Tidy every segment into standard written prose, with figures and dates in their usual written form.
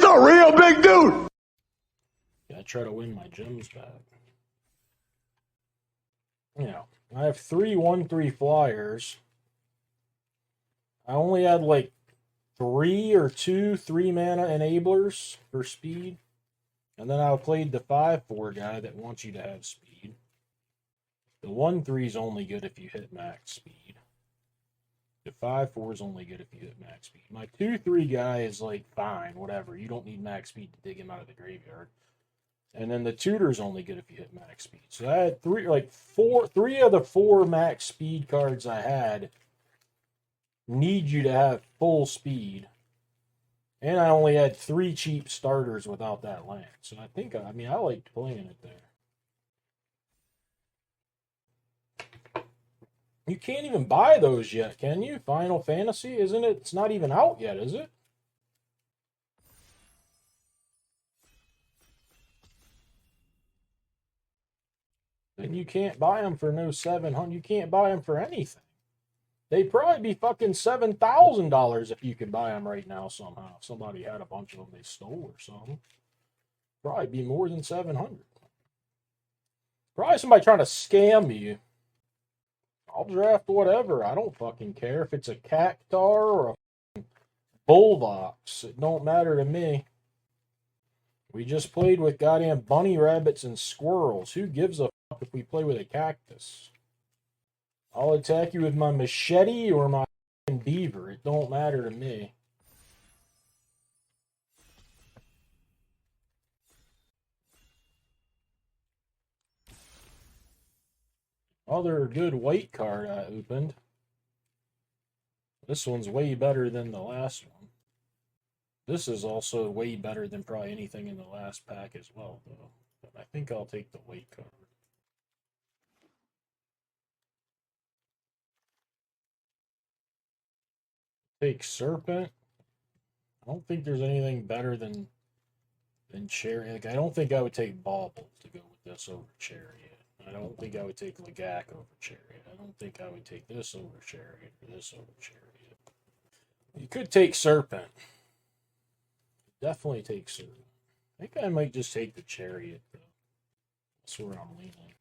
a real big dude. Yeah, I try to win my gems back. Yeah, I have 3 1/3 flyers. I only had like 3 or 2 3-mana enablers for speed. And then I played the 5/4 guy that wants you to have speed. The 1/3 is only good if you hit max speed. The 5/4 is only good if you hit max speed. My 2/3 guy is like fine, whatever. You don't need max speed to dig him out of the graveyard. And then the tutor's only good if you hit max speed. So I had 3 of the 4 max speed cards I had need you to have full speed. And I only had 3 cheap starters without that land. So I liked playing it there. You can't even buy those yet, can you? Final Fantasy? Isn't it? It's not even out yet, is it? Then you can't buy them for no 700. You can't buy them for anything. They'd probably be fucking $7,000 if you could buy them right now somehow. If somebody had a bunch of them they stole or something. Probably be more than 700. Probably somebody trying to scam me. I'll draft whatever. I don't fucking care if it's a Cactar or a Bullbox. It don't matter to me. We just played with goddamn bunny rabbits and squirrels. Who gives a fuck if we play with a cactus? I'll attack you with my machete or my beaver. It don't matter to me. Other good white card I opened. This one's way better than the last one. This is also way better than probably anything in the last pack as well, though. But I think I'll take the white card. Take Serpent. I don't think there's anything better than Chariot. Like, I don't think I would take Bauble to go with this over Chariot. I don't think I would take Lagak over Chariot. I don't think I would take this over Chariot or this over Chariot. You could take Serpent. Definitely take Serpent. I think I might just take the Chariot, though. That's where I'm leaning.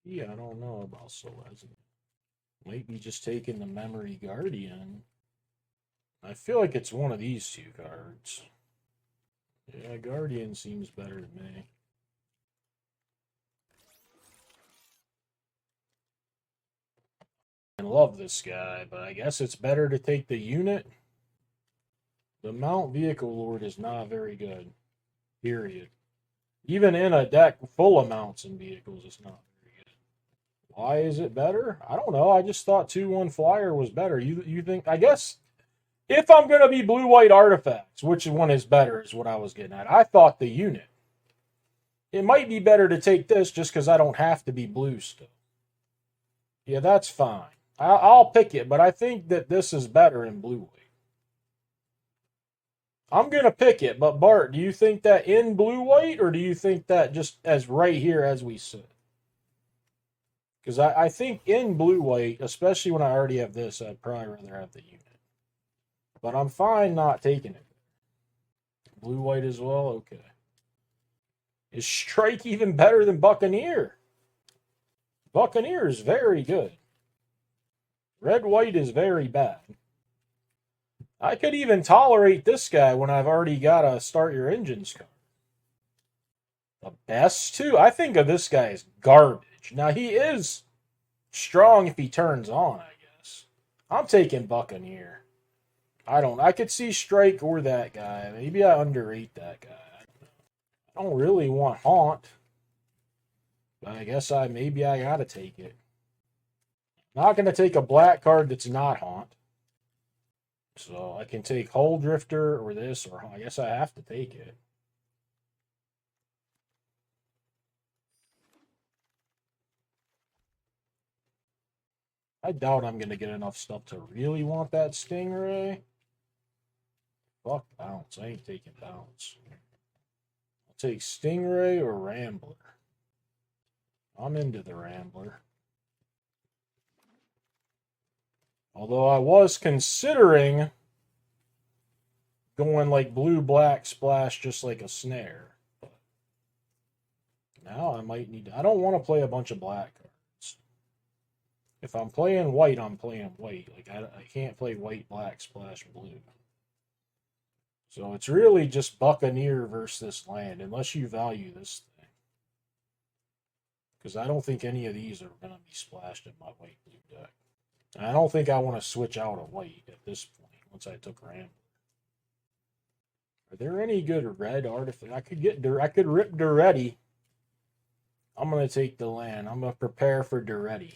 Yeah, I don't know about Celestia. Might be just taking the Memory Guardian. I feel like it's one of these 2 cards. Yeah, Guardian seems better to me. I love this guy, but I guess it's better to take the unit. The Mount Vehicle Lord is not very good. Period. Even in a deck full of mounts and vehicles, it's not very good. Why is it better? I don't know. I just thought 2/1 flyer was better. You think? I guess if I'm gonna be blue-white artifacts, which one is better is what I was getting at. I thought the unit. It might be better to take this just because I don't have to be blue still. Yeah, that's fine. I'll pick it, but I think that this is better in blue-white. I'm going to pick it, but Bart, do you think that in blue-white, or do you think that just as right here as we sit? Because I think in blue-white, especially when I already have this, I'd probably rather have the unit. But I'm fine not taking it. Blue-white as well? Okay. Is Strike even better than Buccaneer? Buccaneer is very good. Red-white is very bad. I could even tolerate this guy when I've already got a Start Your Engines card. The best, too? I think of this guy as garbage. Now, he is strong if he turns on, I guess. I'm taking Buccaneer. I could see Strike or that guy. Maybe I underrate that guy. I don't really want Haunt. But I guess maybe I gotta take it. Not gonna take a black card that's not Haunt. So I can take Hull Drifter or this, or I guess I have to take it. I doubt I'm gonna get enough stuff to really want that Stingray. Fuck Bounce. I ain't taking Bounce. I'll take Stingray or Rambler. I'm into the Rambler. Although I was considering going like blue-black splash just like a snare. But now I might need to. I don't want to play a bunch of black cards. If I'm playing white, I'm playing white. Like I can't play white, black, splash, blue. So it's really just Buccaneer versus this land, unless you value this thing. Because I don't think any of these are going to be splashed in my white-blue deck. And I don't think I want to switch out a white at this point, once I took Rambler. Are there any good red artifacts? I could rip Duretti. I'm going to take the land. I'm going to prepare for Duretti.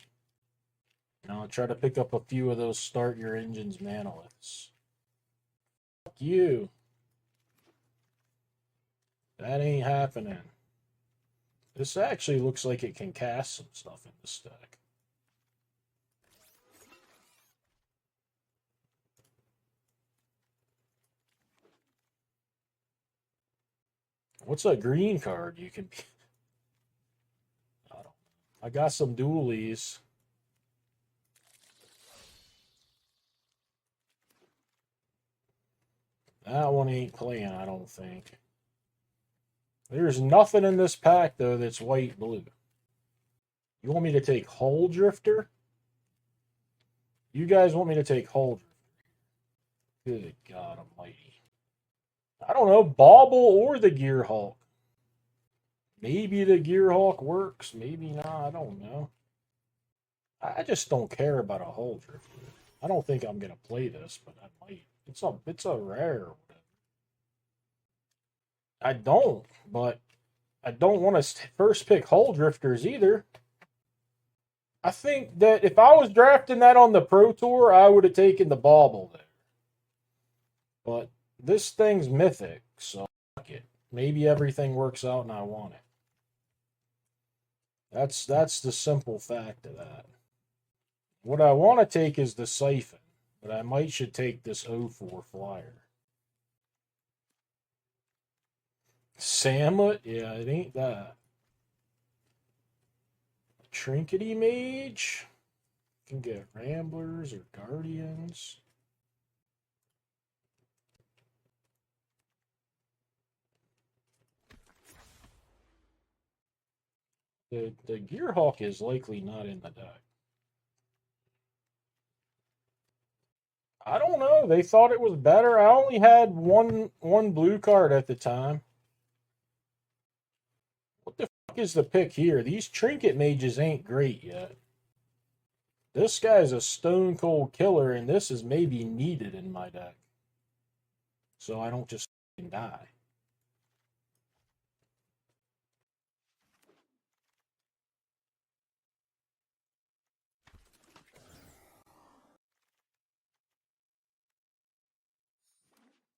And I'll try to pick up a few of those start your engines manoliths. Fuck you. That ain't happening. This actually looks like it can cast some stuff in this deck. What's a green card you can be? I got some dualies. That one ain't playing, I don't think. There's nothing in this pack, though, that's white-blue. You want me to take Hull Drifter? You guys want me to take Hull Drifter? Good God almighty. I don't know, Bauble or the Gear Hulk. Maybe the Gear Hulk works, maybe not, I don't know. I just don't care about a Hull Drifter. I don't think I'm going to play this, but I might. It's a rare. I don't, but I don't want to first pick Hull Drifters either. I think that if I was drafting that on the Pro Tour, I would have taken the Bauble there. But this thing's Mythic, so fuck it. Maybe everything works out and I want it. That's the simple fact of that. What I want to take is the Siphon, but I might should take this 04 flyer. Samlet? Yeah, it ain't that. Trinkety Mage? Can get Ramblers or Guardians. The Gearhawk is likely not in the deck. I don't know. They thought it was better. I only had one blue card at the time. What the fuck is the pick here? These Trinket Mages ain't great yet. This guy's a stone cold killer, and this is maybe needed in my deck. So I don't just die.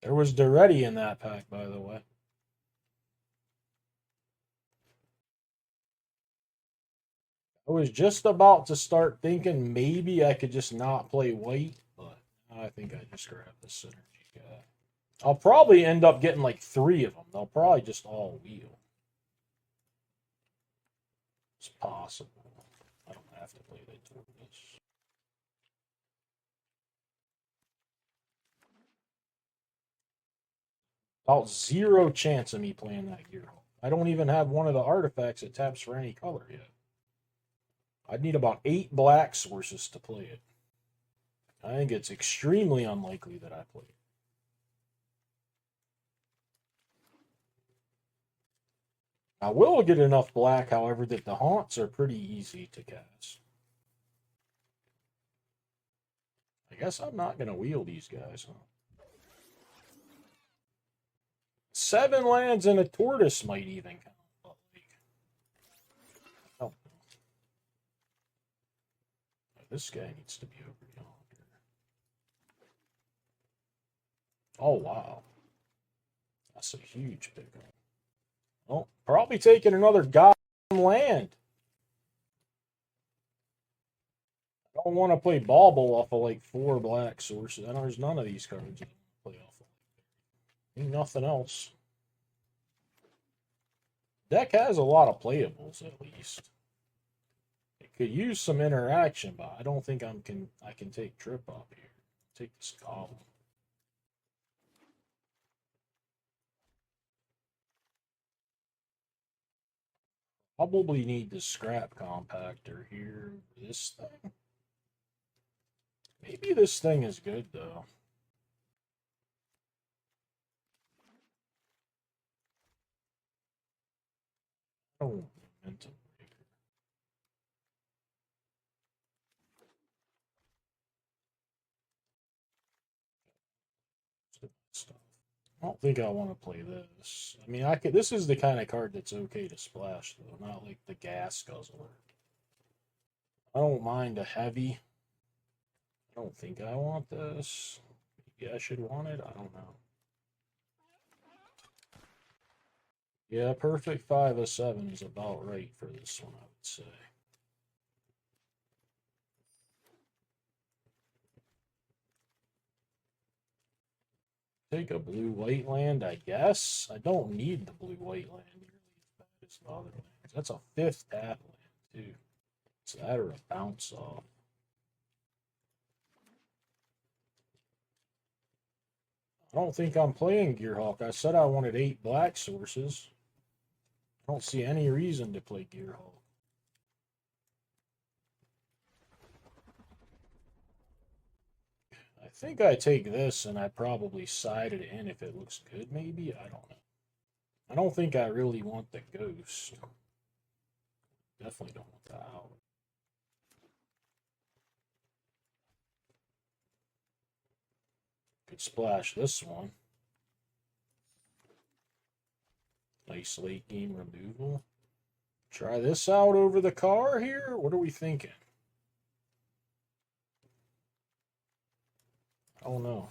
There was Duretti in that pack, by the way. I was just about to start thinking maybe I could just not play white, but I think I just grabbed the synergy guy. I'll probably end up getting like 3 of them. They'll probably just all wheel. It's possible. I don't have to play that toward this. About 0 chance of me playing that Gear. I don't even have one of the artifacts that taps for any color yet. I'd need about 8 black sources to play it. I think it's extremely unlikely that I play it. I will get enough black, however, that the haunts are pretty easy to cast. I guess I'm not going to wheel these guys, huh? 7 lands and a tortoise might even count. Oh. This guy needs to be over here. Oh, wow. That's a huge pickup. Oh, probably taking another goddamn land. I don't want to play Bauble off of like 4 black sources. I know there's none of these cards I play off of. Ain't nothing else. Deck has a lot of playables, at least. Like Could use some interaction, but I don't think I can take trip up here. Take this column. Probably need the scrap compactor here. This thing. Maybe this thing is good though. Oh, momentum breaker. Stuff. I don't think I want to play this. I mean, I could. This is the kind of card that's okay to splash though, not like the gas guzzler. I don't mind a heavy. I don't think I want this. Maybe I should want it. I don't know. Yeah, perfect 5 of 7 is about right for this one, I would say. Take a blue-white land, I guess. I don't need the blue-white land nearly as bad as the other lands. That's a 5th tap land, too. It's that or a bounce off. I don't think I'm playing Gearhawk. I said I wanted 8 black sources. I don't see any reason to play Gearhawk. I think I take this and I probably side it in if it looks good, maybe? I don't know. I don't think I really want the ghost. Definitely don't want that out. Could splash this one. Nice late game removal. Try this out over the car here? What are we thinking? Oh no.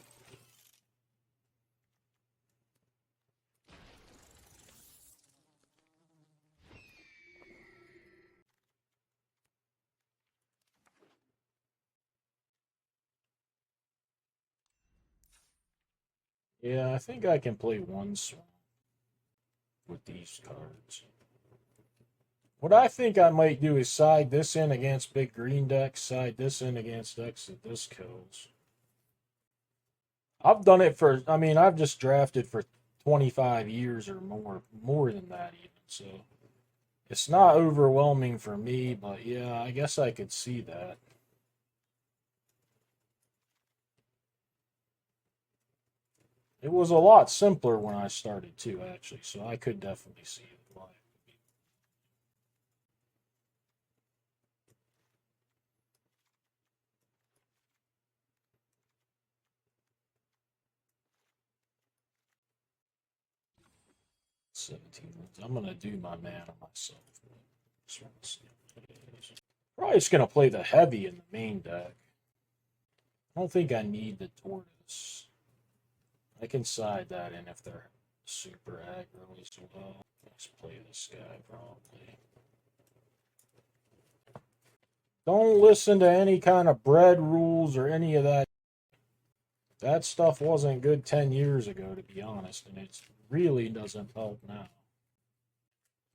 Yeah, I think I can play one swamp with these cards. What I think I might do is side this in against big green decks, side this in against decks that this kills. I've done it for, I mean, I've just drafted for 25 years or more than that even. So it's not overwhelming for me, but yeah, I guess I could see that. It was a lot simpler when I started too, actually, so I could definitely see why. 17 wins. I'm gonna do my mana myself. Probably just gonna play the heavy in the main deck. I don't think I need the tortoise. I can side that in if they're super aggro as well. Let's play this guy probably. Don't listen to any kind of bread rules or any of that. That stuff wasn't good 10 years ago, to be honest, and it really doesn't help now.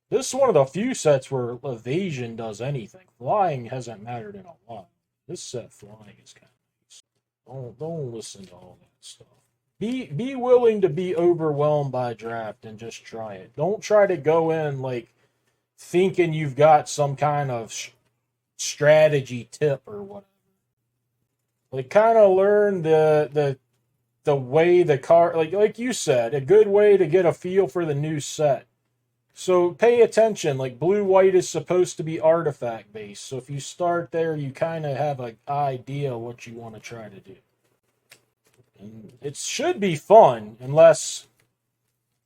This is one of the few sets where evasion does anything. Flying hasn't mattered in a while. This set, flying is kind of nice. Don't listen to all that stuff. Be willing to be overwhelmed by draft and just try it. Don't try to go in like thinking you've got some kind of strategy tip or whatever. Like kind of learn the way the card, like you said, a good way to get a feel for the new set. So pay attention. Like blue white is supposed to be artifact based. So if you start there, you kind of have an idea what you want to try to do. And it should be fun unless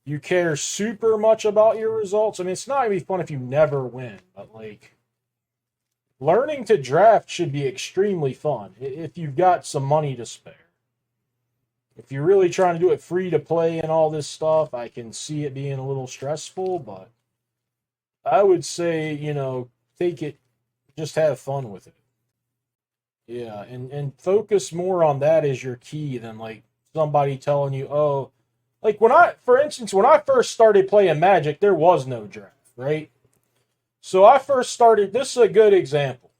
you care super much about your results. I mean, it's not going to be fun if you never win, but like learning to draft should be extremely fun if you've got some money to spare. If you're really trying to do it free to play and all this stuff, I can see it being a little stressful, but I would say, take it, just have fun with it. Yeah, and focus more on that as your key than like somebody telling you, oh, like for instance, when I first started playing Magic, there was no draft, right? So I first started, this is a good example.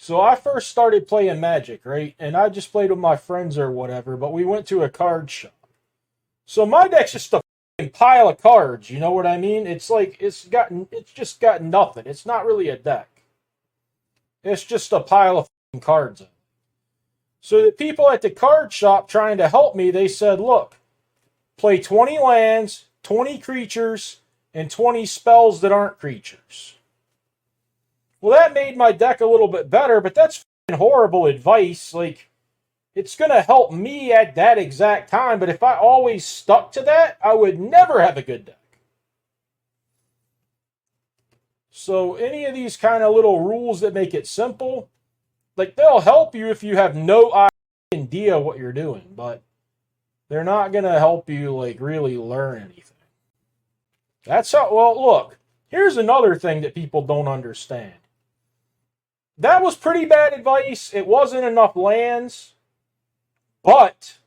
So I first started playing Magic, right? And I just played with my friends or whatever, but we went to a card shop. So my deck's just a pile of cards, you know what I mean? It's like it's just got nothing. It's not really a deck. It's just a pile of cards. So the people at the card shop trying to help me, they said, "Look, play 20 lands, 20 creatures, and 20 spells that aren't creatures." Well, that made my deck a little bit better, but that's horrible advice. Like, it's going to help me at that exact time, but if I always stuck to that, I would never have a good deck. So, any of these kind of little rules that make it simple, like, they'll help you if you have no idea what you're doing, but they're not going to help you, like, really learn anything. That's how, well, look, here's another thing that people don't understand. That was pretty bad advice. It wasn't enough lands. But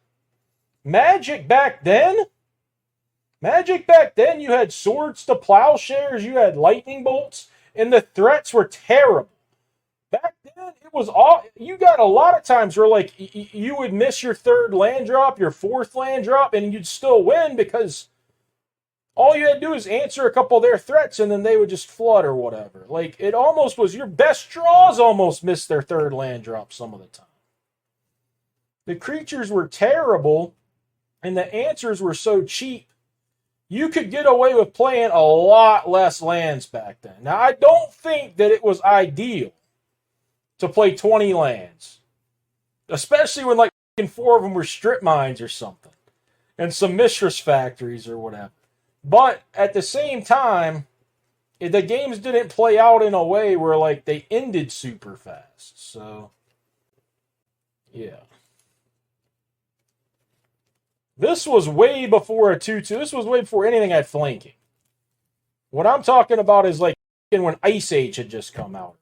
Magic back then, you had swords to plowshares, you had lightning bolts, and the threats were terrible. Back then, it was all, you got a lot of times where, like, you would miss your third land drop, your fourth land drop, and you'd still win because all you had to do is answer a couple of their threats and then they would just flood or whatever. Like, it almost was your best draws almost missed their third land drop some of the time. The creatures were terrible, and the answers were so cheap, you could get away with playing a lot less lands back then. Now, I don't think that it was ideal to play 20 lands, especially when, like, 4 of them were strip mines or something, and some mistress factories or whatever. But at the same time, the games didn't play out in a way where, like, they ended super fast. So, yeah. This was way before a 2-2. This was way before anything had flanking. What I'm talking about is, like, when Ice Age had just come out.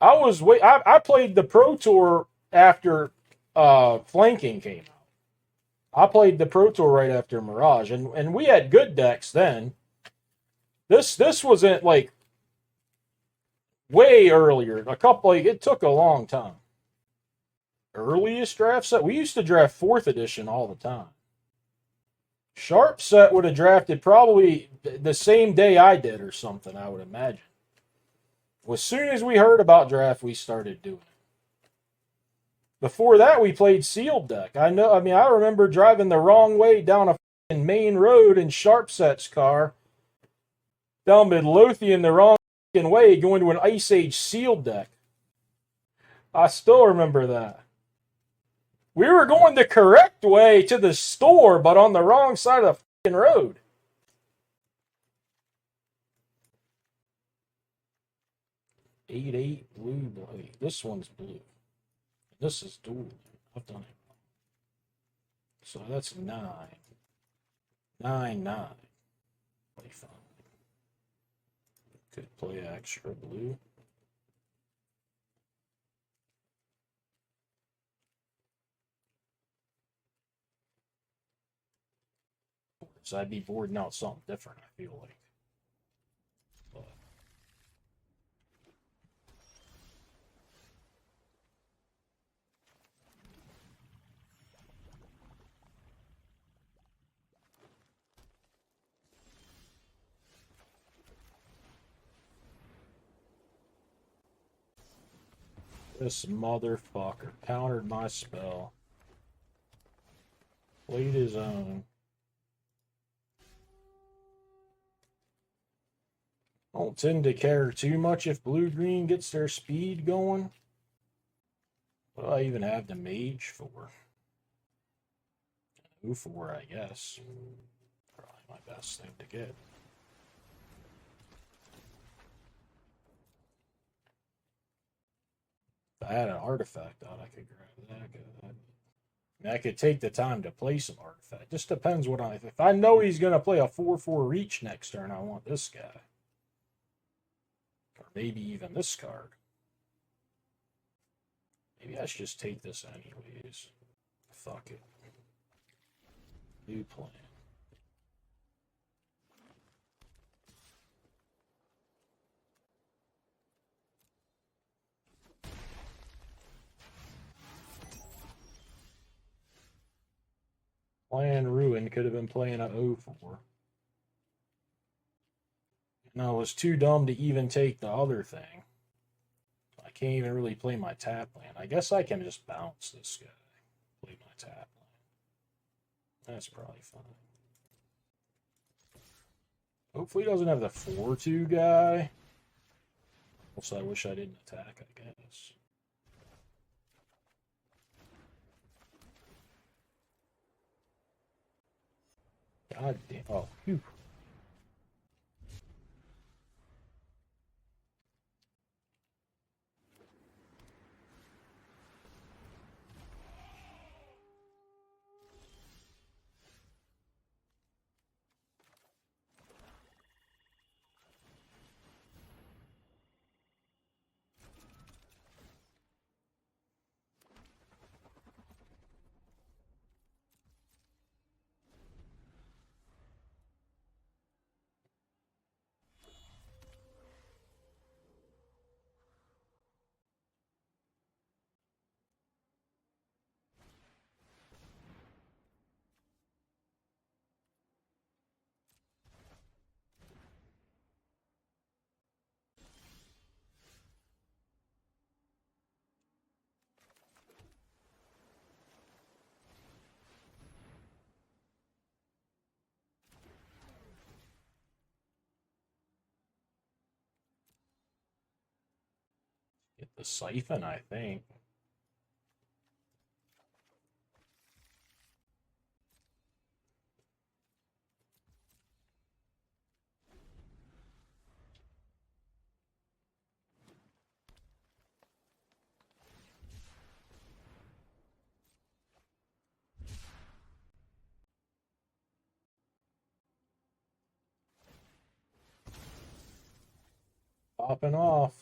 I played the Pro Tour after flanking came out. I played the Pro Tour right after Mirage, and we had good decks then. This wasn't, like, way earlier. It took a long time. Earliest draft set? We used to draft 4th edition all the time. Sharp set would have drafted probably the same day I did or something, I would imagine. As soon as we heard about draft, we started doing it. Before that, we played sealed deck. I remember driving the wrong way down a main road in Sharpset's car, down Midlothian the wrong way, going to an Ice Age sealed deck. I still remember that. We were going the correct way to the store, but on the wrong side of the road. Eight blue. This one's blue. This is dual. I've done it. So that's 9. 9. Play fun. Could play extra blue. So I'd be boarding out something different, I feel like. But this motherfucker countered my spell. Played his own. Don't tend to care too much if blue-green gets their speed going. What do I even have the mage for? Who for, I guess. Probably my best thing to get. If I had an artifact out, I could grab that. I could take the time to play some artifact. Just depends what if I know he's going to play a 4/4 reach next turn, I want this guy. Or maybe even this card. Maybe I should just take this anyways. Fuck it. New plan. Plan ruined. Could have been playing a 0-4. And I was too dumb to even take the other thing. I can't even really play my tap land. I guess I can just bounce this guy. Play my tap land. That's probably fine. Hopefully he doesn't have the 4-2 guy. Also, I wish I didn't attack, I guess. God damn. Oh, phew. Get the siphon, I think. Popping off.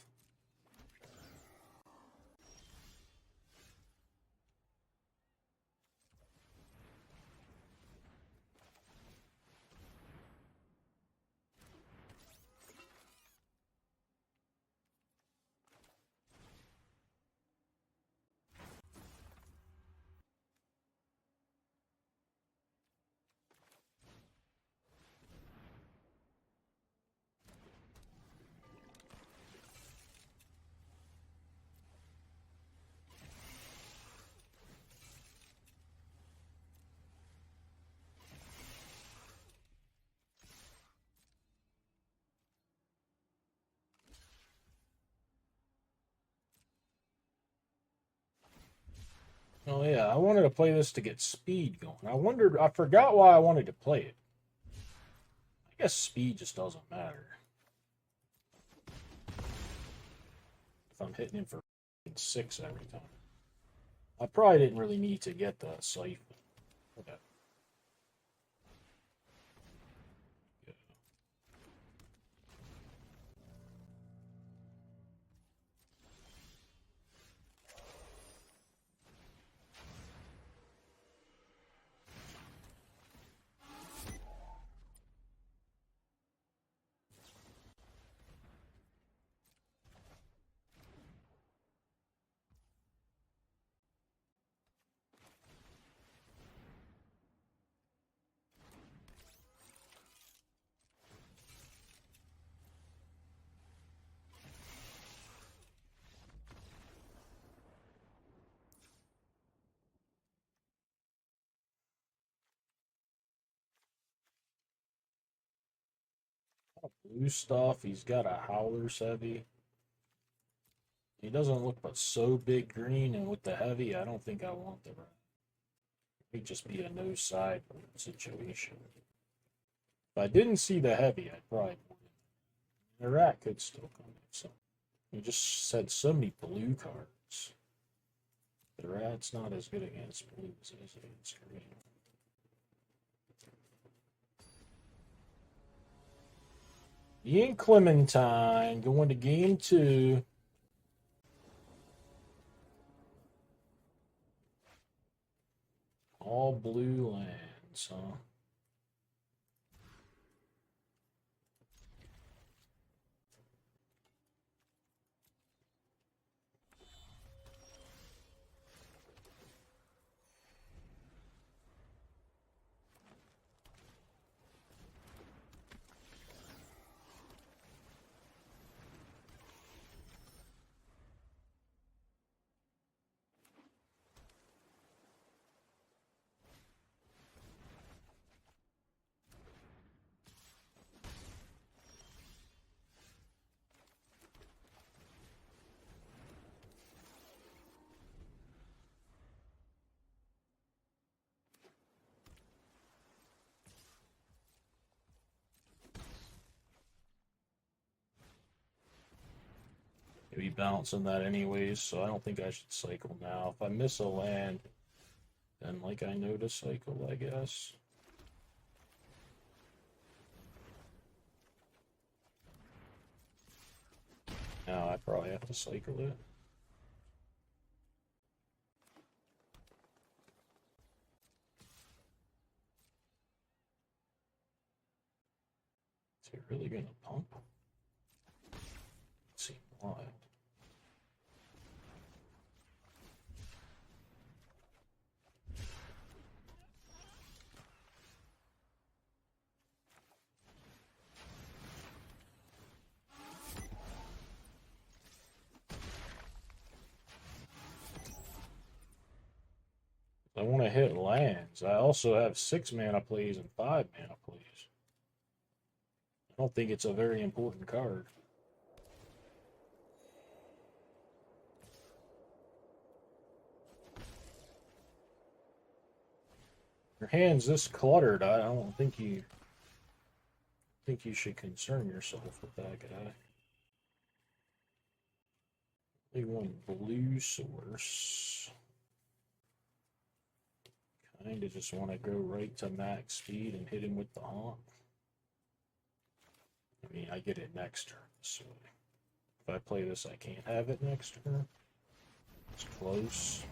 Oh yeah, I wanted to play this to get speed going. I forgot why I wanted to play it. I guess speed just doesn't matter. If I'm hitting him for 6 every time. I probably didn't really need to get the siphon. Okay. Blue stuff. He's got a Howler's Heavy. He doesn't look but so big green, and with the heavy, I don't think I want the rat. It would just be a no side situation. If I didn't see the heavy, I'd probably put it. The rat could still come in. So you just said so many blue cards. The rat's not as good against blue as it is against green. Ian Clementine going to game 2. All blue lands, huh? Be balancing that anyways, so I don't think I should cycle now. If I miss a land, then like I know to cycle, I guess. Now I probably have to cycle it. Is he really gonna pump? Let's see why. I want to hit lands. I also have 6 mana plays and 5 mana plays. I don't think it's a very important card. Your hand's this cluttered. I don't think you should concern yourself with that guy. Only one blue source. Kinda just want to go right to max speed and hit him with the haunt. I mean, I get it next turn, so if I play this, I can't have it next turn. It's close.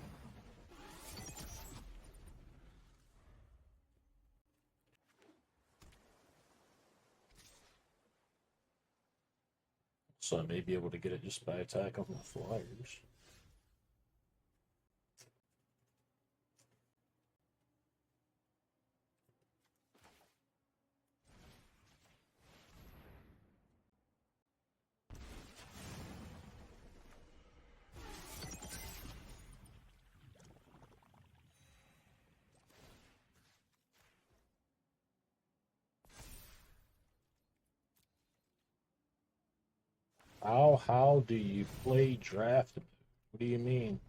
So I may be able to get it just by attack on the flyers. How do you play draft? What do you mean?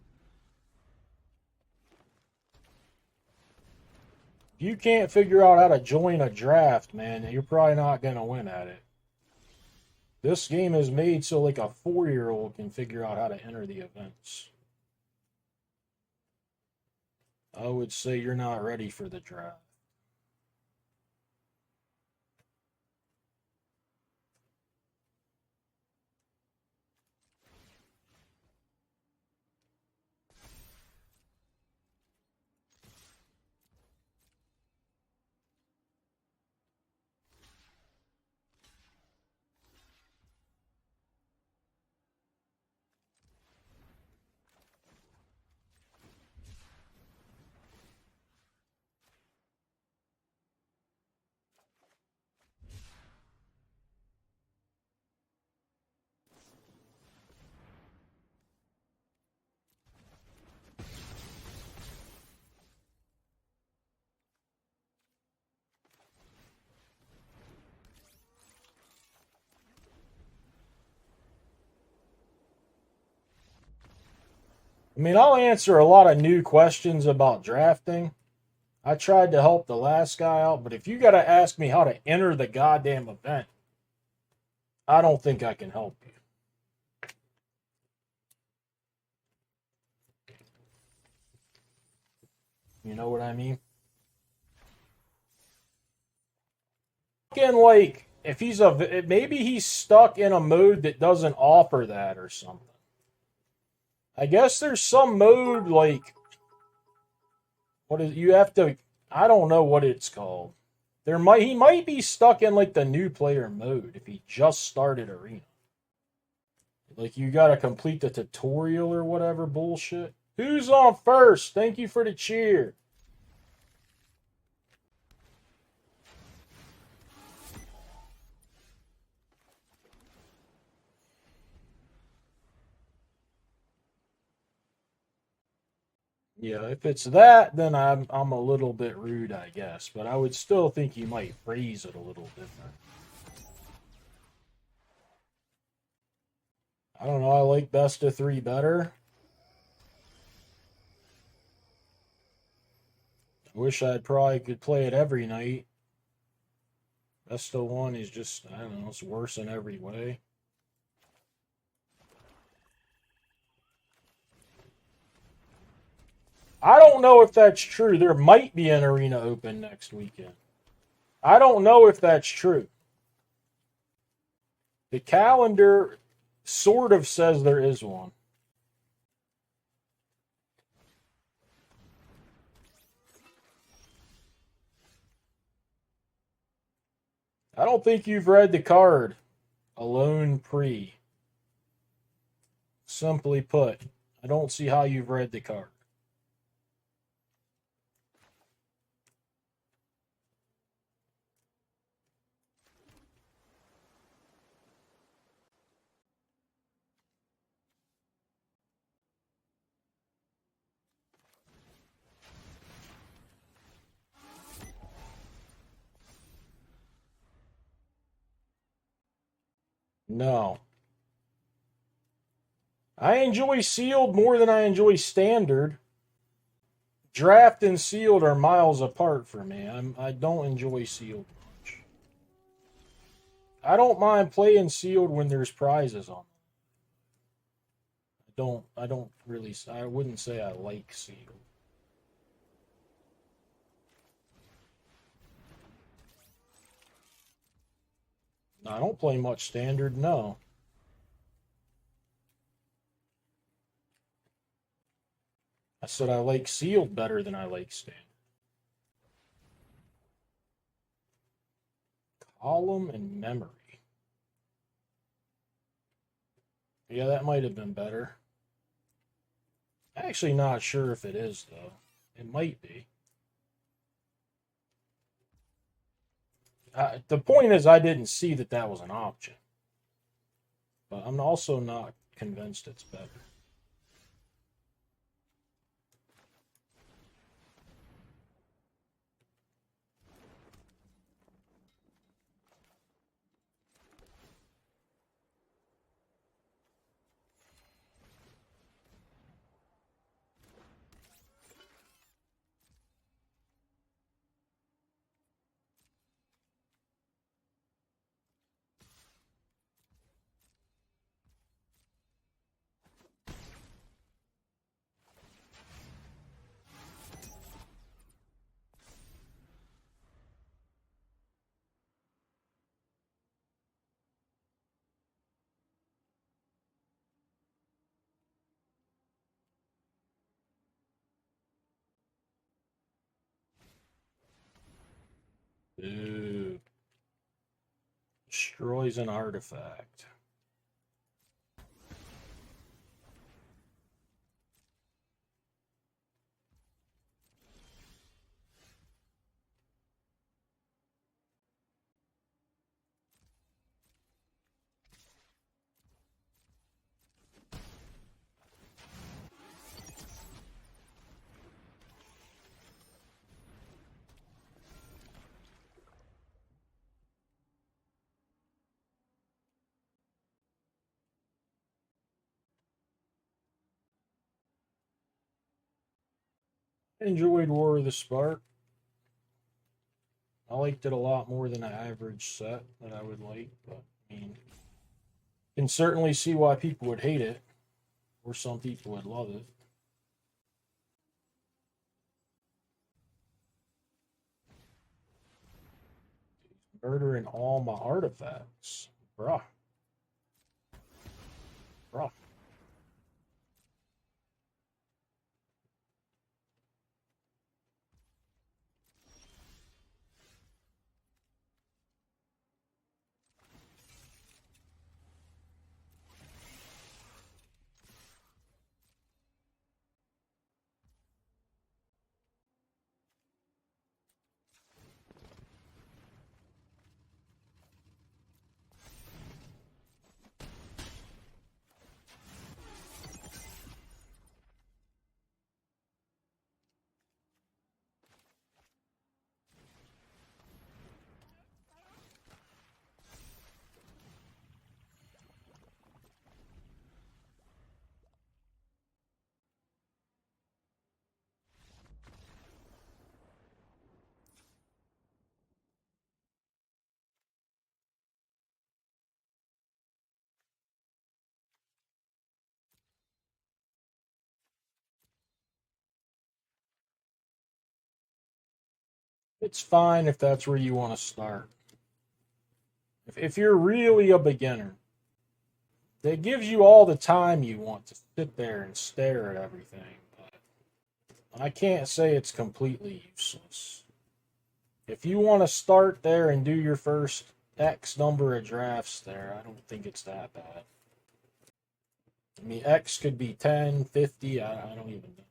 If you can't figure out how to join a draft, man, you're probably not going to win at it. This game is made so like a 4-year-old can figure out how to enter the events. I would say you're not ready for the draft. I mean, I'll answer a lot of new questions about drafting. I tried to help the last guy out, but if you got to ask me how to enter the goddamn event, I don't think I can help you. You know what I mean? Like, if maybe he's stuck in a mode that doesn't offer that or something. I guess there's some mode like you have to, I don't know what it's called. He might be stuck in like the new player mode if he just started Arena. Like you got to complete the tutorial or whatever bullshit. Who's on first? Thank you for the cheer. Yeah, if it's that, then I'm a little bit rude, I guess. But I would still think you might phrase it a little different. I don't know. I like best of 3 better. I wish I'd probably could play it every night. Best of 1 is just, I don't know, it's worse in every way. I don't know if that's true. There might be an arena open next weekend. I don't know if that's true. The calendar sort of says there is one. I don't think you've read the card. Alone Pre. Simply put, I don't see how you've read the card. No. I enjoy sealed more than I enjoy standard. Draft and sealed are miles apart for me. I don't enjoy sealed much. I don't mind playing sealed when there's prizes on. I don't really. I wouldn't say I like sealed. No, I don't play much standard. No. I said I like sealed better than I like standard. Column and memory. Yeah, that might have been better. Actually, not sure if it is, though. It might be. The point is, I didn't see that that was an option. But I'm also not convinced it's better. Ooh. Destroys an artifact. Enjoyed War of the Spark. I liked it a lot more than an average set that I would like, but I mean, can certainly see why people would hate it, or some people would love it. Murdering all my artifacts. Bruh. Bruh. It's fine if that's where you want to start. If you're really a beginner, that gives you all the time you want to sit there and stare at everything. But I can't say it's completely useless. If you want to start there and do your first X number of drafts there, I don't think it's that bad. I mean, X could be 10, 50, I don't even know.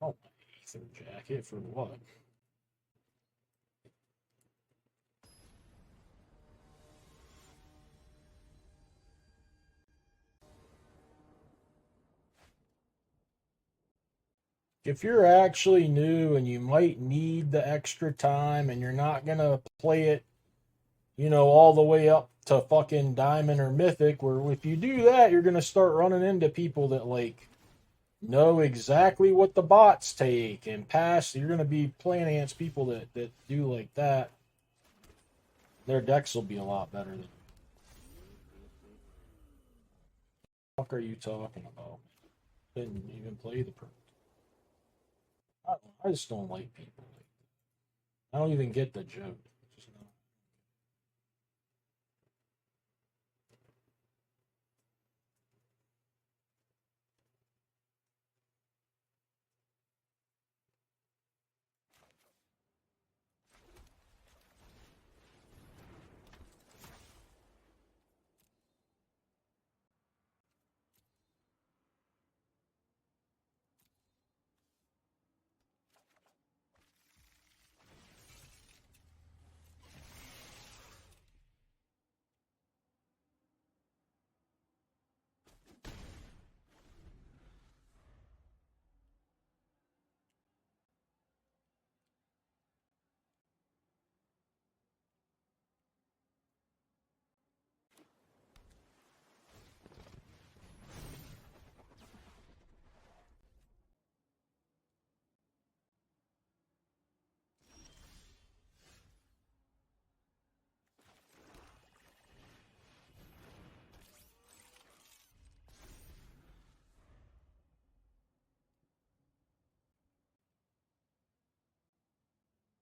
Oh, my Aether jacket for what? If you're actually new and you might need the extra time and you're not going to play it, all the way up to fucking Diamond or Mythic, where if you do that, you're going to start running into people that, like, know exactly what the bots take and pass. You're going to be playing against people that do like that. Their decks will be a lot better than. What the fuck are you talking about? Didn't even play the pro. I just don't like people like that. I don't even get the joke. Just,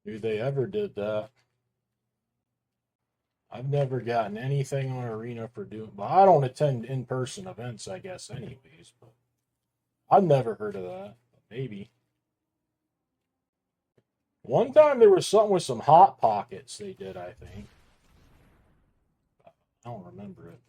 Who they ever did that? I've never gotten anything on Arena for doing, but I don't attend in-person events, I guess, anyways. But I've never heard of that. Maybe one time there was something with some hot pockets they did. I think I don't remember it.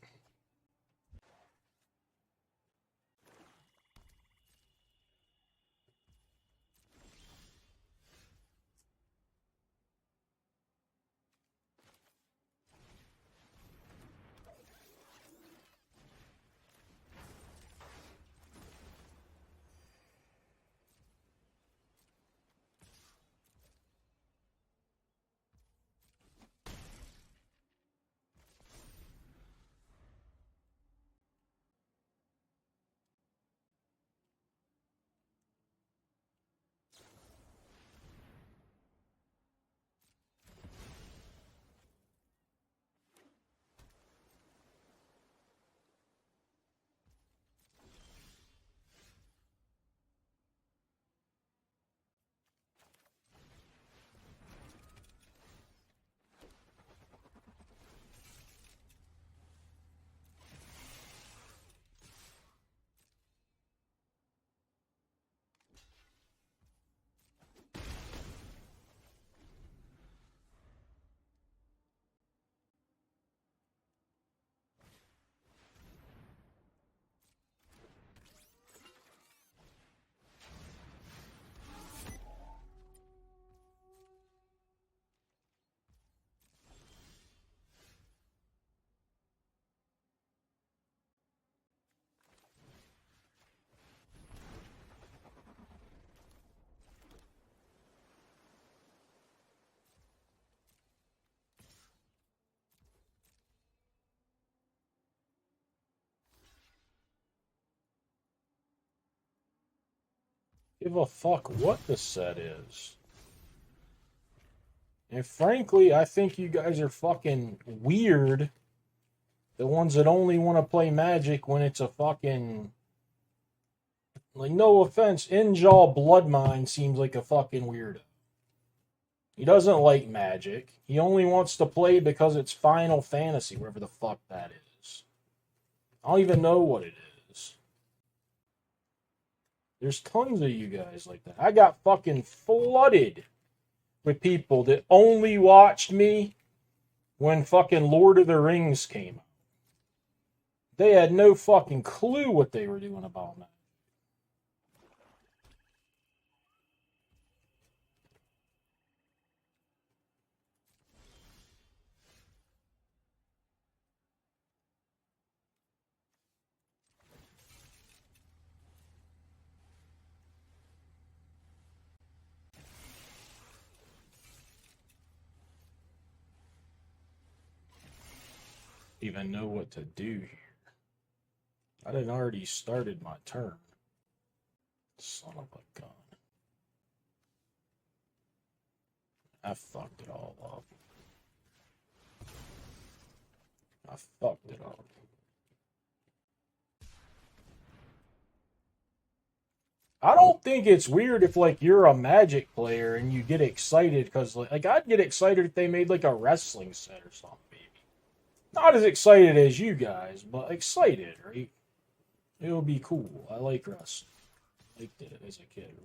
Give a fuck what the set is. And frankly, I think you guys are fucking weird. The ones that only want to play Magic when it's a fucking. Like, no offense, Injaw Blood Mine seems like a fucking weirdo. He doesn't like Magic. He only wants to play because it's Final Fantasy, wherever the fuck that is. I don't even know what it is. There's tons of you guys like that. I got fucking flooded with people that only watched me when fucking Lord of the Rings came out. They had no fucking clue what they were doing about that. Even know what to do here. I didn't already started my turn. Son of a gun. I fucked it all up. I fucked it up. I don't think it's weird if like you're a Magic player and you get excited because like I'd get excited if they made like a wrestling set or something. Maybe not as excited as you guys, but excited, right? It would be cool. I like wrestling. I liked it as a kid.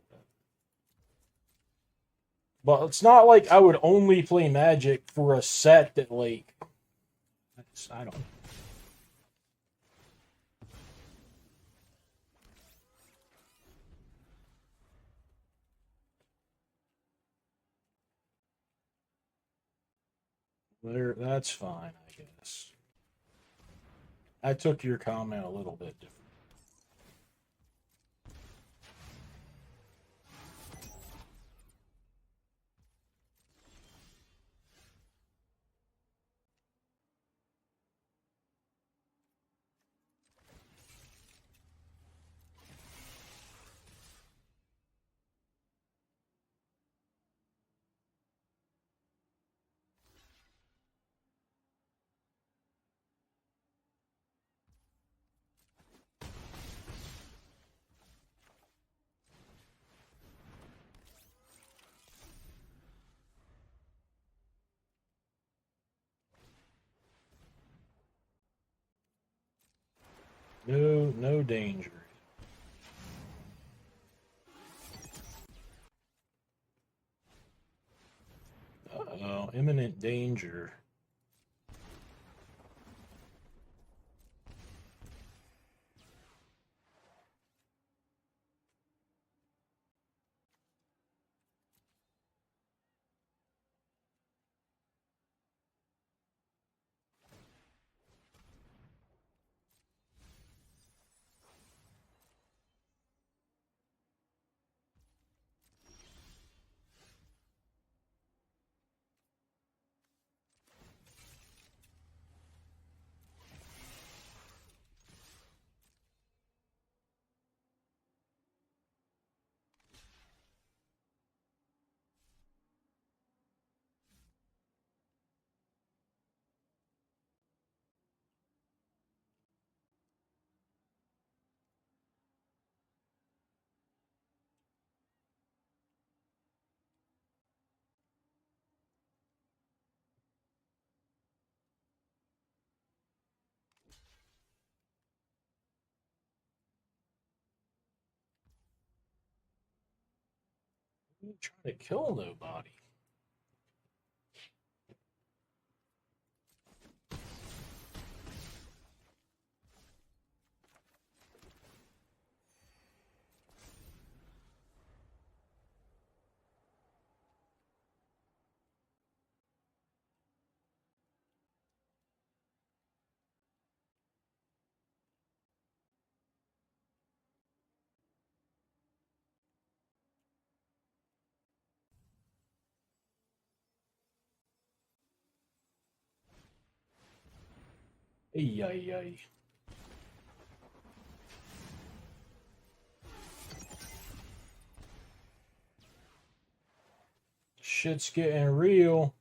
But it's not like I would only play Magic for a set that like I don't know. There, that's fine, I guess. I took your comment a little bit different. No, no danger. Uh-oh, imminent danger. I'm trying to kill nobody. Ay, ay, ay. Shit's getting real.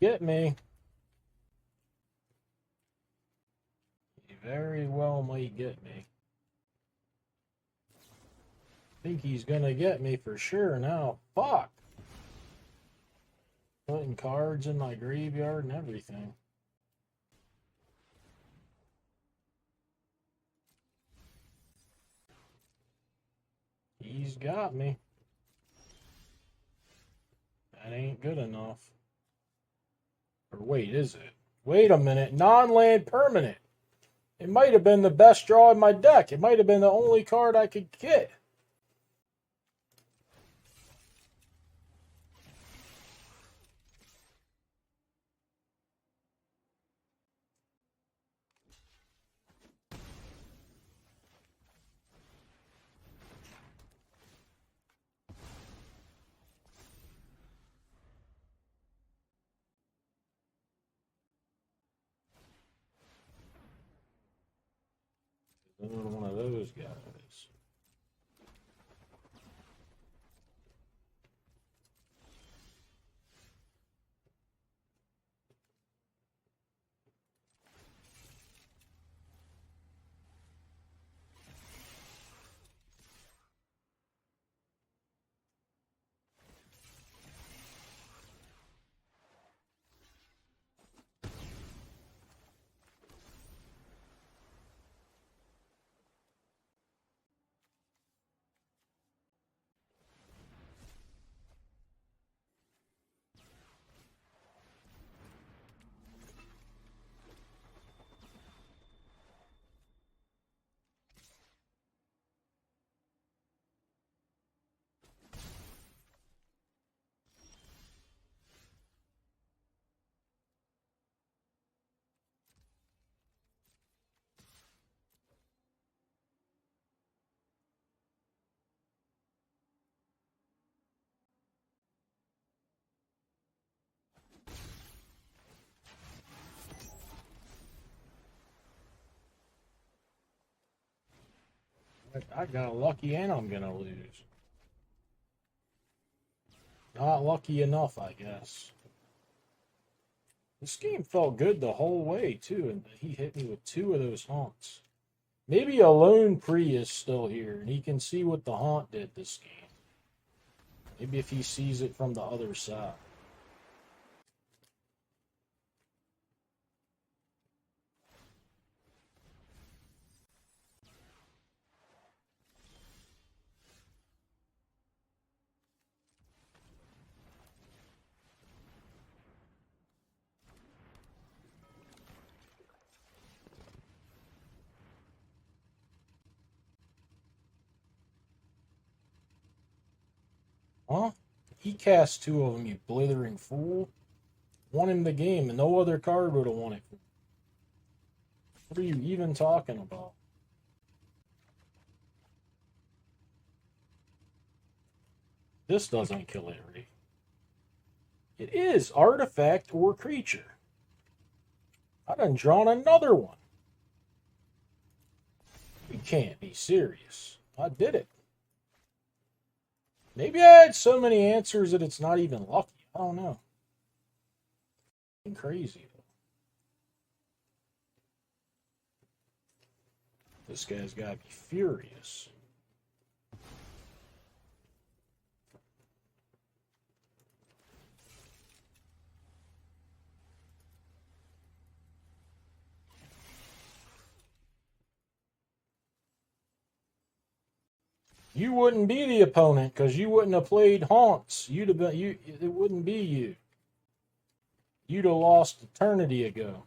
get me. He very well might get me. I think he's gonna get me for sure now. Fuck! Putting cards in my graveyard and everything. He's got me. That ain't good enough. Or wait, is it? Wait a minute. Non-land permanent. It might have been the best draw in my deck. It might have been the only card I could get. Another one of those guys. I got lucky and I'm gonna lose. Not lucky enough, I guess. This game felt good the whole way, too, and he hit me with 2 of those haunts. Maybe a lone pre is still here, and he can see what the haunt did this game. Maybe if he sees it from the other side. Huh? He cast 2 of them, you blithering fool. Won him the game, and no other card would have won it. What are you even talking about? This doesn't kill it, right? It is artifact or creature. I done drawn another one. You can't be serious. I did it. Maybe I had so many answers that it's not even lucky. I don't know. Crazy. This guy's got to be furious. You wouldn't be the opponent because you wouldn't have played haunts. You'd have been you. It wouldn't be you. You'd have lost eternity ago.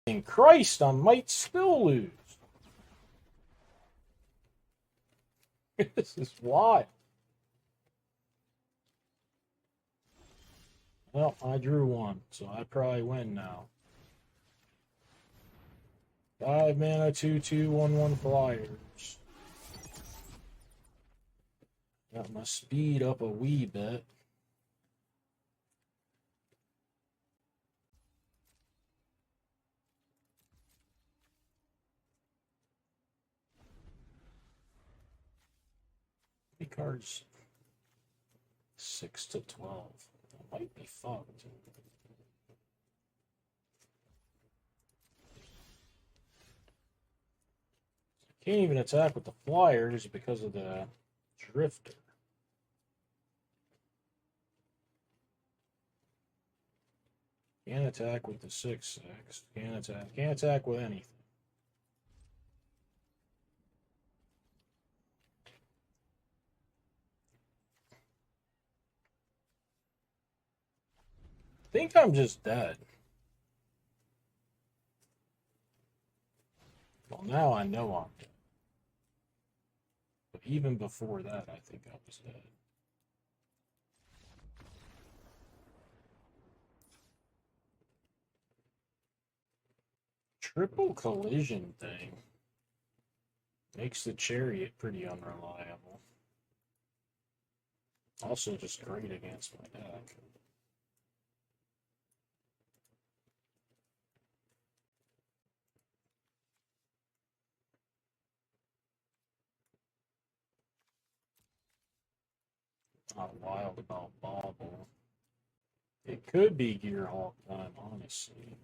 In Christ, I might still lose. This is wild. Well, I drew one, so I probably win now. 5 mana, 2/2, 1/1 flyers. Got my speed up a wee bit. How many cards? 6 to 12. That might be fucked. Can't even attack with the flyers because of the drifter. Can't attack with the 6/6. Can't attack with anything. I think I'm just dead. Well, now I know I'm dead. But even before that, I think I was dead. Triple collision thing makes the Chariot pretty unreliable. Also just great against my deck. Not wild about Bobble. It could be Gearhawk time, honestly.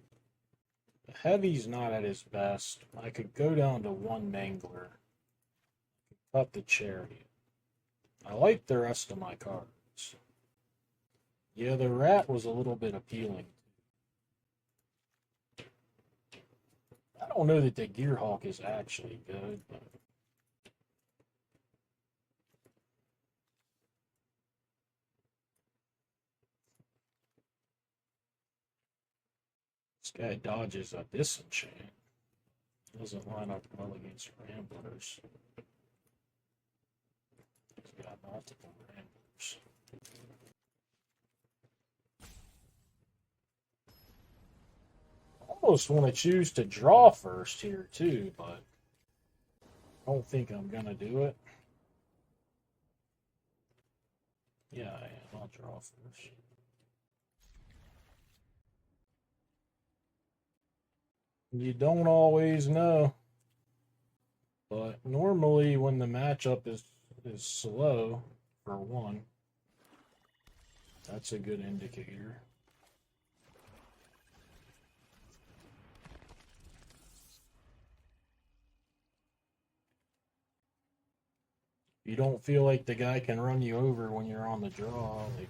The Heavy's not at his best. I could go down to one Mangler. Cut the Chariot. I like the rest of my cards. Yeah, the Rat was a little bit appealing. I don't know that the Gearhawk is actually good, but this guy dodges a disenchant. Doesn't line up well against Ramblers. He's got multiple Ramblers. Almost want to choose to draw first here too, but I don't think I'm gonna do it. Yeah, I am. I'll draw first. You don't always know. But normally when the matchup is slow, for one, that's a good indicator. You don't feel like the guy can run you over when you're on the draw, like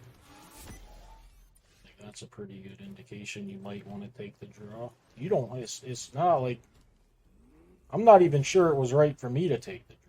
that's a pretty good indication you might want to take the draw. You don't, it's not like, I'm not even sure it was right for me to take the draw.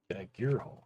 That Gearhawk.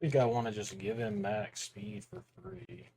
think I want to just give him max speed for free.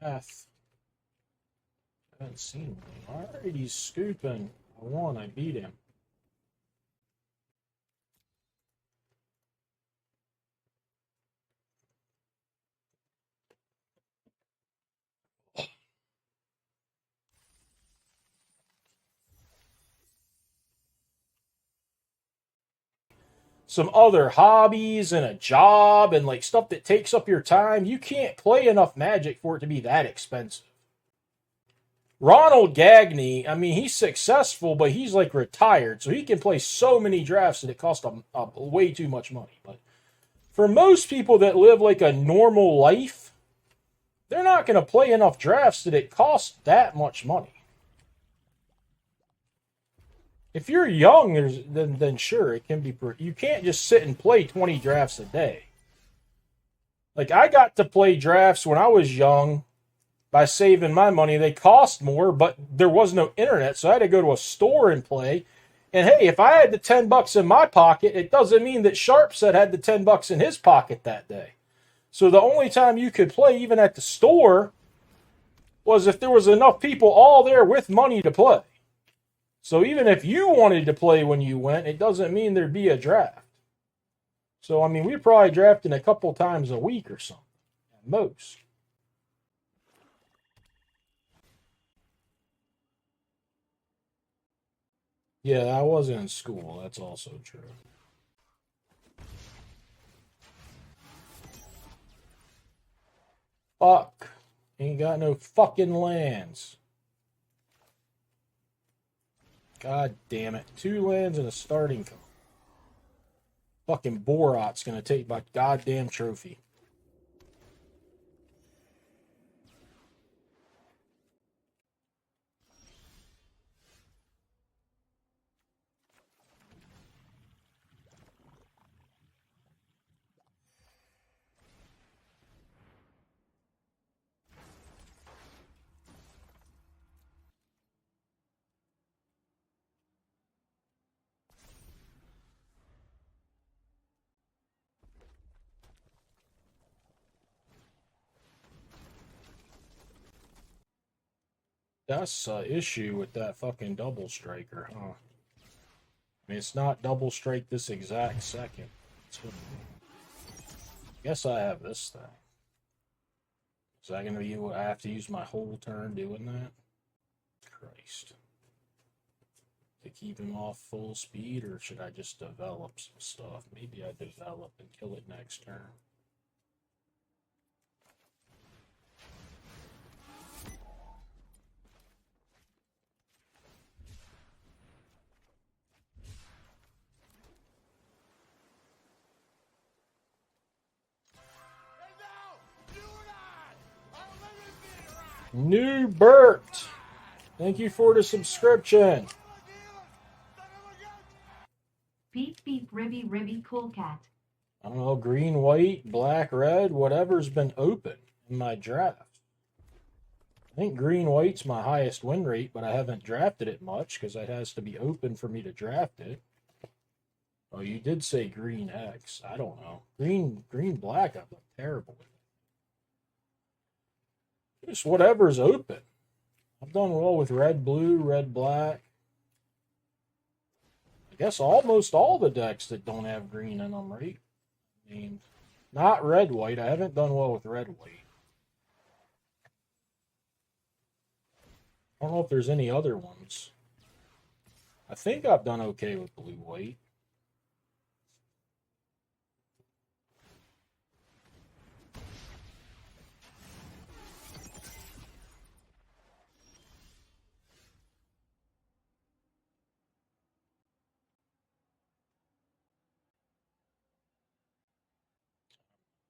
Path. I haven't seen him. Alright, he's scooping. I won. I beat him. Some other hobbies and a job and like stuff that takes up your time, you can't play enough Magic for it to be that expensive. Ronald Gagney, I mean, he's successful, but he's like retired, so he can play so many drafts that it costs him way too much money. But for most people that live like a normal life, they're not going to play enough drafts that it costs that much money. If you're young, then sure, it can be. You can't just sit and play 20 drafts a day. Like, I got to play drafts when I was young by saving my money. They cost more, but there was no internet, so I had to go to a store and play. And hey, if I had the $10 in my pocket, it doesn't mean that Sharpset had the $10 in his pocket that day. So the only time you could play, even at the store, was if there was enough people all there with money to play. So even if you wanted to play when you went, it doesn't mean there'd be a draft. So, I mean, we're probably drafting a couple times a week or something, at most. Yeah, I wasn't in school. That's also true. Fuck. Ain't got no fucking lands. God damn it. 2 lands and a starting card. Fucking Borat's gonna take my goddamn trophy. That's the issue with that fucking double striker, huh? I mean, it's not double strike this exact second. Guess I have this thing. Is that gonna be what I have to use my whole turn doing that? Christ. To keep him off full speed, or should I just develop some stuff? Maybe I develop and kill it next turn. New Bert, thank you for the subscription. Beep beep ribby ribby cool cat. I don't know, green, white, black, red, whatever's been open in my draft. I think green, white's my highest win rate, but I haven't drafted it much because it has to be open for me to draft it. Oh, you did say green X. I don't know. Green, black, I've been terrible with it. Just whatever's open. I've done well with red, blue, red, black. I guess almost all the decks that don't have green in them, right? I mean, not red, white. I haven't done well with red, white. I don't know if there's any other ones. I think I've done okay with blue, white.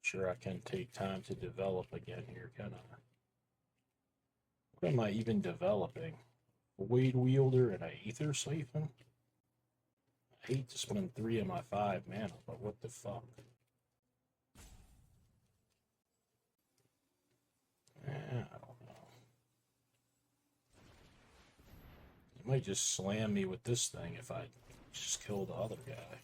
Sure, I can take time to develop again here, can I? What am I even developing? A Wade Wielder and an Aether Siphon? I hate to spend 3 of my 5 mana, but what the fuck? I don't know. You might just slam me with this thing if I just kill the other guy.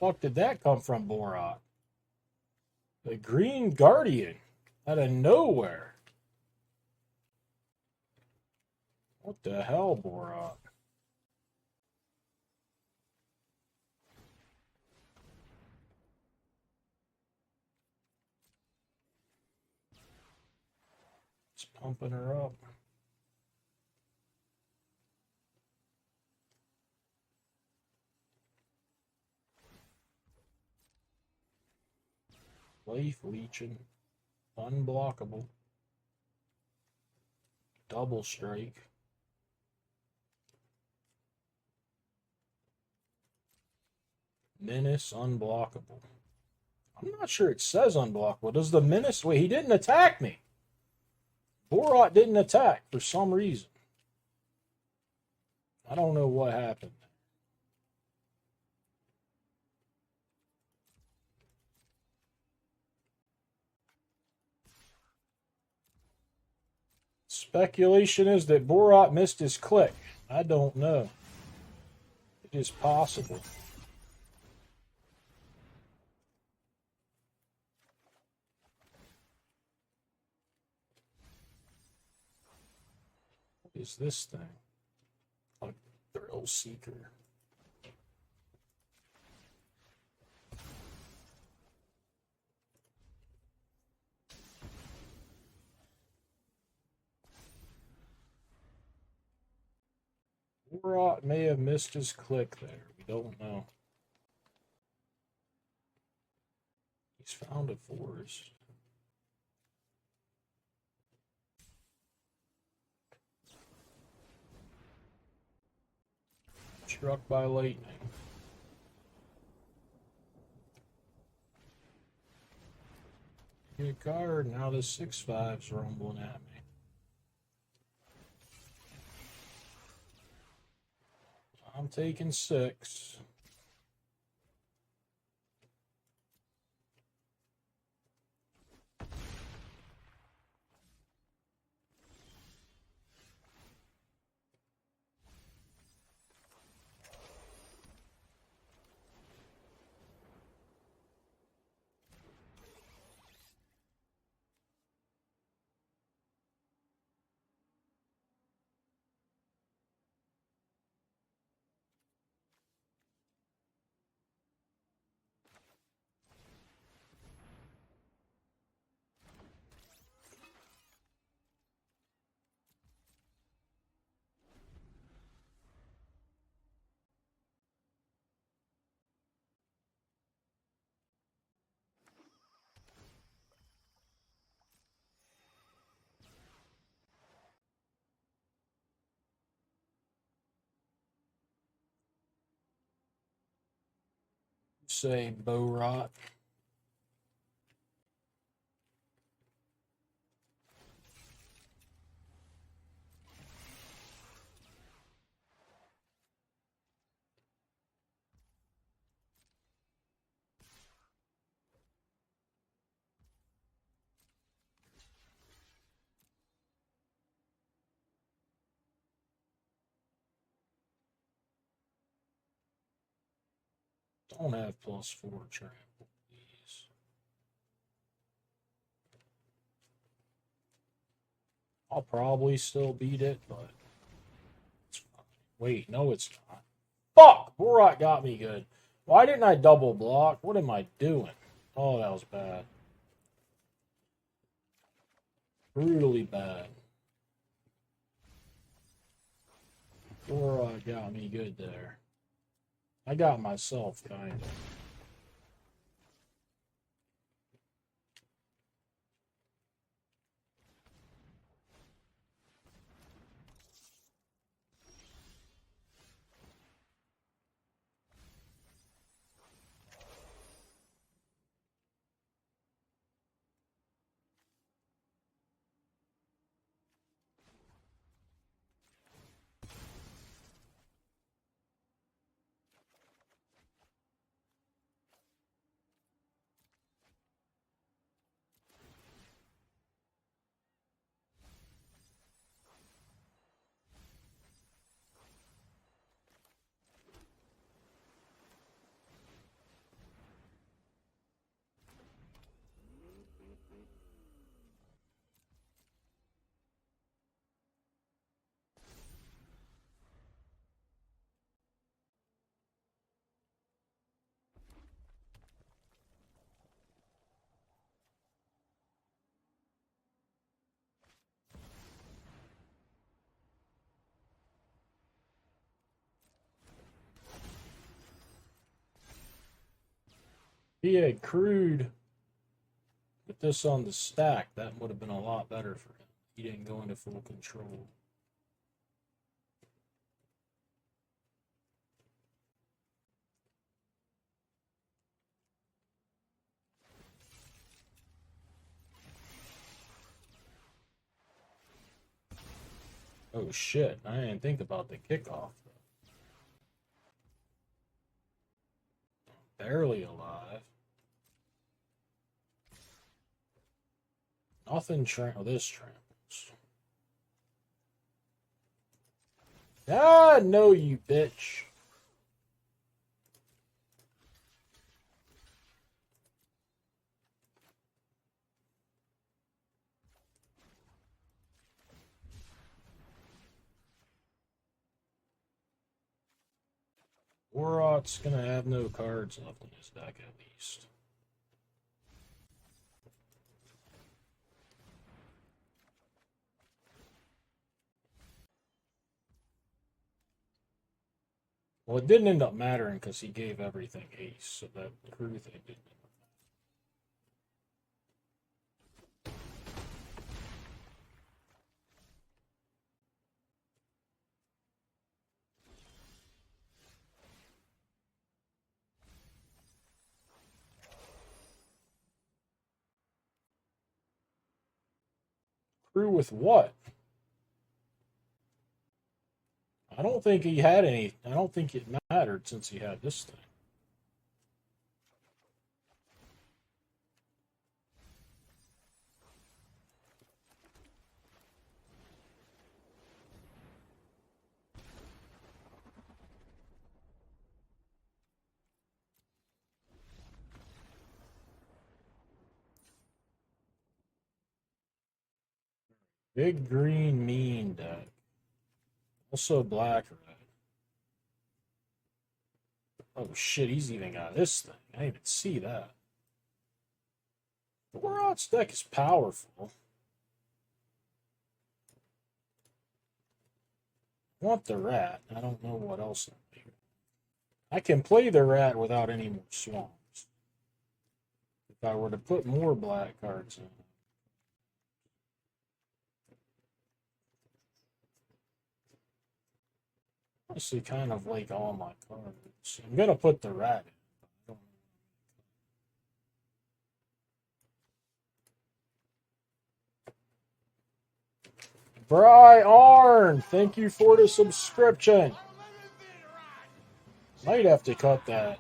Fuck did that come from, Borat? The Green Guardian out of nowhere. What the hell, Borat? It's pumping her up. Life leeching. Unblockable. Double strike. Menace unblockable. I'm not sure it says unblockable. Does the menace... Wait, he didn't attack me. Borat didn't attack for some reason. I don't know what happened. Speculation is that Borat missed his click. I don't know. It is possible. What is this thing? A thrill seeker. Borat may have missed his click there. We don't know. He's found a forest. Struck by lightning. Get a card. Now the 6/5's rumbling at me. I'm taking 6. Say Bo3. Don't have +4 trample, please. I'll probably still beat it, but it's fine. Wait, no, it's not. Fuck! Borat got me good. Why didn't I double block? What am I doing? Oh, that was bad. Brutally bad. Borat got me good there. I got myself, kind of. He had crude. Put this on the stack. That would have been a lot better for him. He didn't go into full control. Oh shit, I didn't think about the kickoff. Barely alive. Nothing this tramples. Ah, no, you bitch. Warrock's gonna have no cards left in his deck at least. Well, it didn't end up mattering because he gave everything ace, so that crew thing didn't. Crew with what? I don't think he had any. I don't think it mattered since he had this thing. Big green mean deck. Also black red. Oh shit, he's even got this thing. I didn't even see that. The Warrock's deck is powerful. I want the rat. I don't know what else I can play the rat without any more swamps. If I were to put more black cards in. Honestly, kind of like all my cards. I'm gonna put the rat in. Bry Arn, thank you for the subscription. Might have to cut that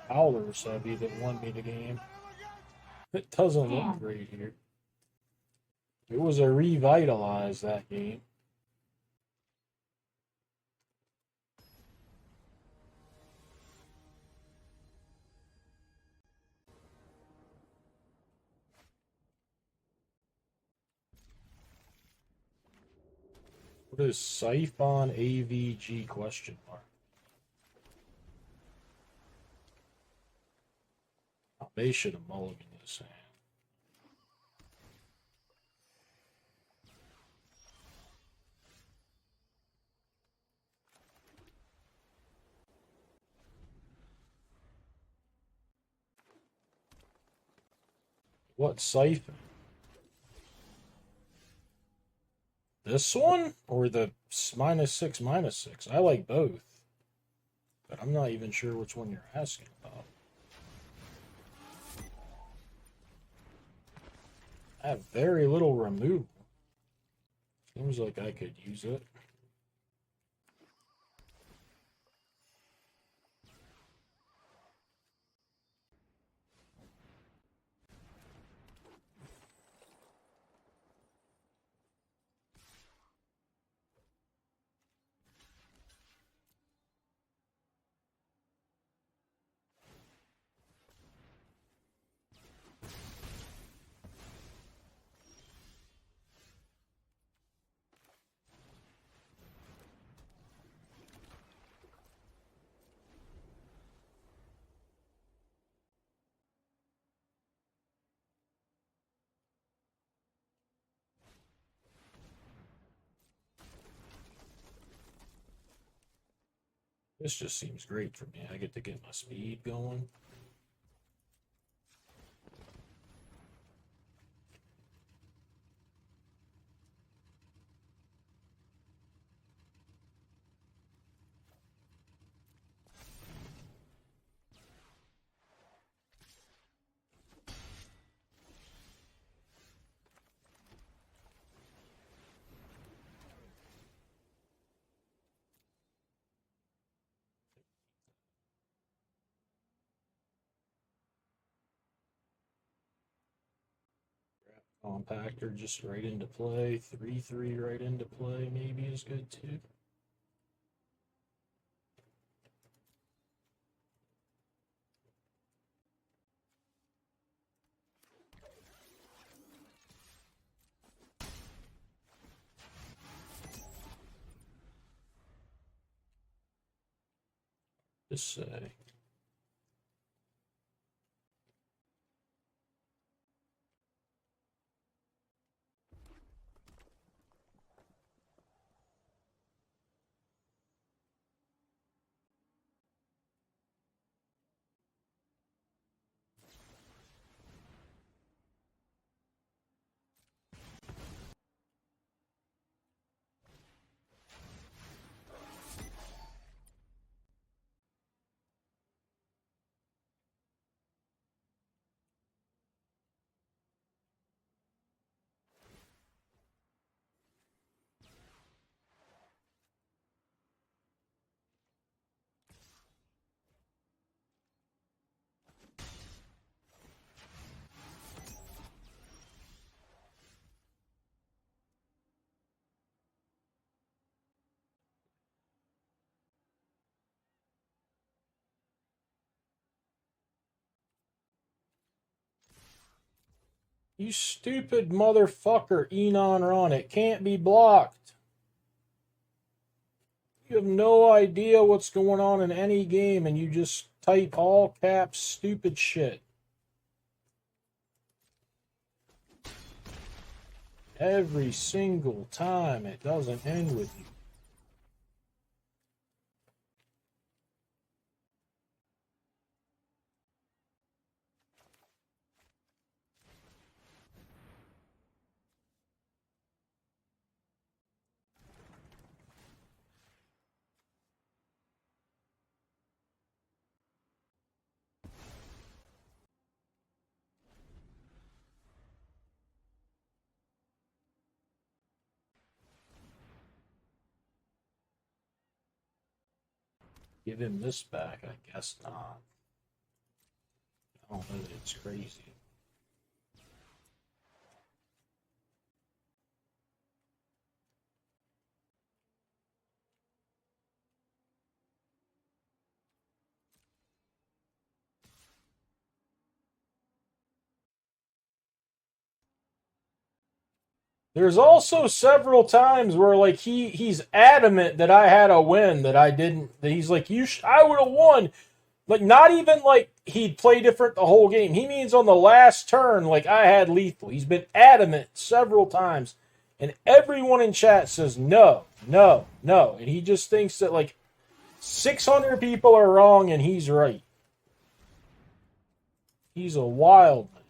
Howlers heavy that won me the game. It doesn't look great here. It was a revitalize that game. What is Siphon AVG question mark? Oh, they should have mulliganed this hand. What Siphon? This one? Or the -6/-6? I like both. But I'm not even sure which one you're asking about. I have very little removal. Seems like I could use it. This just seems great for me. I get to get my speed going. Compactor just right into play. 3/3 right into play maybe is good too. Just say. You stupid motherfucker, Enon Ron. It can't be blocked. You have no idea what's going on in any game and you just type all caps stupid shit. Every single time it doesn't end with you. Give him this back, I guess not. I don't know that it's crazy. There's also several times where like he's adamant that I had a win that I didn't. That he's like I would have won. Like not even like he'd play different the whole game. He means on the last turn like I had lethal. He's been adamant several times, and everyone in chat says no, no, no, and he just thinks that like 600 people are wrong and he's right. He's a wild man.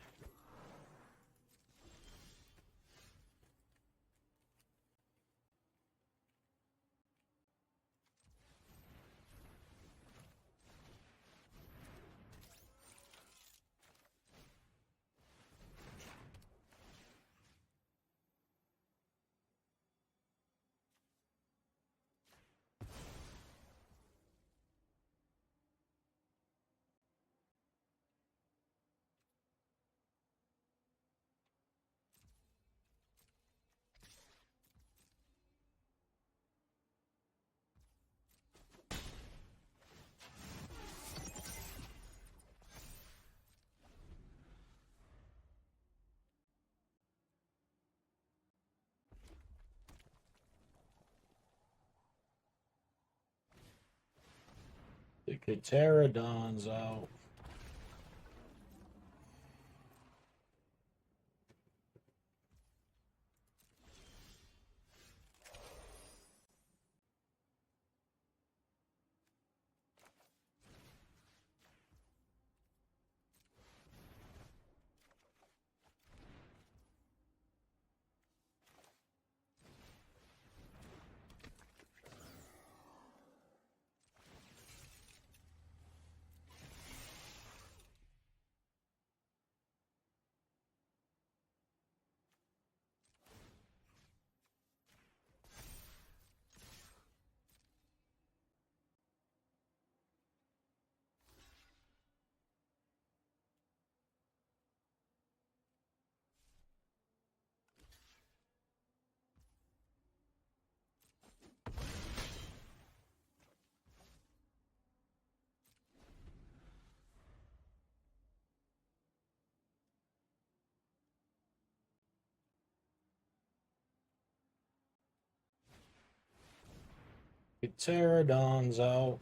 The Pterodon's out. The Pterodon's out.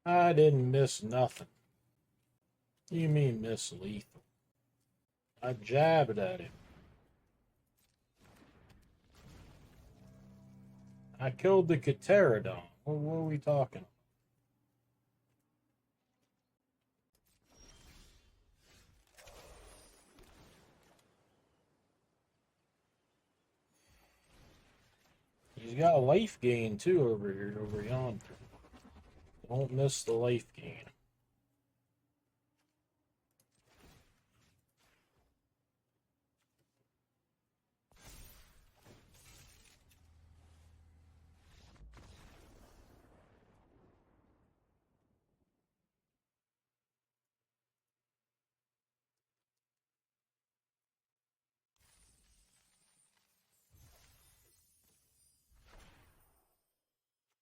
I didn't miss nothing. You mean miss lethal? I jabbed at him. I killed the Pterodon. What are we talking? He's got a life gain too over here, over yonder. Don't miss the life gain.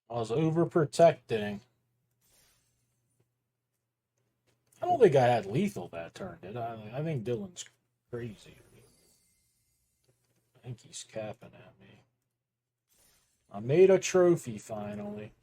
I was overprotecting. I don't think I had lethal that turn, did I? I think Dylan's crazy. I think he's capping at me. I made a trophy finally.